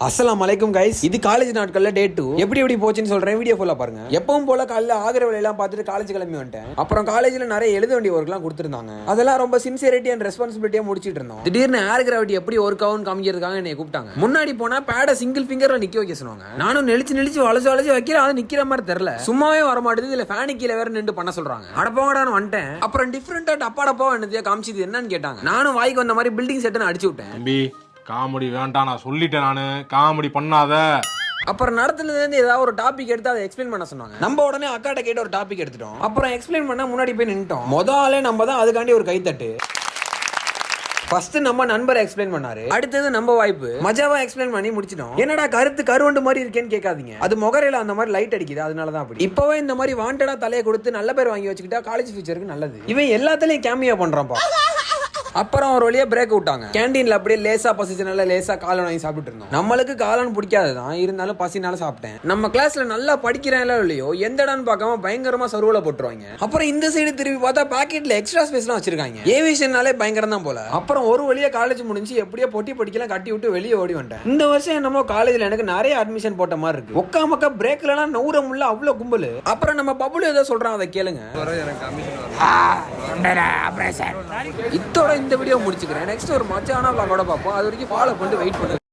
அஸ்ஸலாமு அலைக்கும் கைஸ். இது காலேஜ் நாட்கள்ல டே 2 எப்படி போச்சுன்னு சொல்றேன், வீடியோ ஃபுல்லா பாருங்க. எப்பவும் போல காலையில ஆகிற வேலையெல்லாம் பார்த்துட்டு காலேஜ் கிளம்பி வந்துட்டேன். அப்புறம் காலேஜ்ல நிறைய எழுத வேண்டிய ஒர்க்லாம் கொடுத்துருந்தாங்க. அதெல்லாம் ரொம்ப சின்சியரிட்டி அண்ட் ரெஸ்பான்சிபிலிட்டியா முடிச்சிட்டு இருந்தோம். திடீர்னு ஏர் கிராவிட்டி எப்படி ஒர்க் ஆகும்னு காமிக்கிறதுக்காக என்னை கூப்பிட்டாங்க. முன்னாடி போனா பேட சிங்கிள் ஃபிங்கர்ல நிக்க வைக்க சொன்னாங்க. நானும் நெளிச்சு வளைச்சு வைக்கிறேன், அது நிக்கிற மாதிரி தெரியல. சும்மாவே வர மாட்டேது. இல்ல ஃபேனு கீழே வேற நின்று பண்ண சொல்றாங்க. அடப்போங்கடான்னு வந்துட்டேன். அப்புறம் டிஃபரெண்டா டப்பா என்னதையா காமிச்சது என்னன்னு கேட்டாங்க. நானும் வாய்க்கு வந்த மாதிரி பில்டிங் செட்னு அடிச்சு விட்டேன். காமெடி வேண்டாம், நான் சொல்லிட்டேன், நானு காமெடி பண்ணாத. அப்புறம் நடத்துல இருந்து ஏதாவது ஒரு டாபிக் எடுத்து அதை எக்ஸ்பிளைன் பண்ண சொன்னாங்க. நம்ம உடனே அக்காட்ட கேட்டு ஒரு டாபிக் எடுத்துட்டோம். அப்புறம் எக்ஸ்பிளைன் பண்ண முன்னாடி போய் நின்னுட்டோம். முதல்ல நம்ம தான் அதுக்காண்டி ஒரு கைத்தட்டு. ஃபர்ஸ்ட் நம்ம நண்பர் எக்ஸ்பிளைன் பண்ணாரு, அடுத்தது நம்ம வாய்ப்பு மஜாவா எக்ஸ்பிளைன் பண்ணி முடிச்சிட்டோம். என்னடா கருத்து கருவண்டு மாதிரி இருக்கேன்னு கேட்காதீங்க, அது முகரையில அந்த மாதிரி லைட் அடிக்குது, அதனாலதான் அப்படி. இப்பவே இந்த மாதிரி வாண்டடா தலையை கொடுத்து நல்ல பேர் வாங்கி வச்சுக்கிட்டா காலேஜ் ஃபியூச்சருக்கு நல்லது. இவன் எல்லாத்துலயும் கேமியா பண்றான்ப்பா. அப்புறம் ஒரு வழியா பிரேக் விட்டாங்க. கேண்டீன்ல அப்படியே லேசா பசிச்சனால லேசா காளான் வாங்கி சாப்பிட்டு இருந்தோம். நம்மளுக்கு காளான் பிடிக்காதுதான், இருந்தாலும் பசினால சாப்பிட்டேன். நம்ம கிளாஸ்ல நல்லா படிக்கிறேன் இல்லையோ எந்த இடம்னு பார்க்காம பயங்கரமா சர்வல போட்டுருவாங்க. அப்புறம் இந்த சைடு திரும்பி பார்த்தா பாக்கெட்ல எக்ஸ்ட்ரா ஸ்பேஸ்லாம் வச்சிருக்காங்க. ஏவியேஷன்னாலே பயங்கரம் தான் போல. அப்புறம் ஒரு வழியா காலேஜ் முடிஞ்சு எப்படியோ பொட்டி படிக்கலாம் கட்டி விட்டு வெளியே ஓடி வந்துட்டேன். இந்த வருஷம் என்னமோ காலேஜ்ல எனக்கு நிறைய அட்மிஷன் போட்ட மாதிரி இருக்கு. ஒக்காமக்கா பிரேக்ல எல்லாம் நூற முள்ள அவ்வளவு கும்பல். அப்புறம் நம்ம பபுள் ஏதோ சொல்றான், அதை கேளுங்க. இதோட இந்த வீடியோ முடிச்சுக்கிறேன். நெக்ஸ்ட் ஒரு மச்சான vlog ஓட பார்ப்போம். அது வரைக்கும் ஃபாலோ பண்ணிட்டு வெயிட் பண்ணுங்க.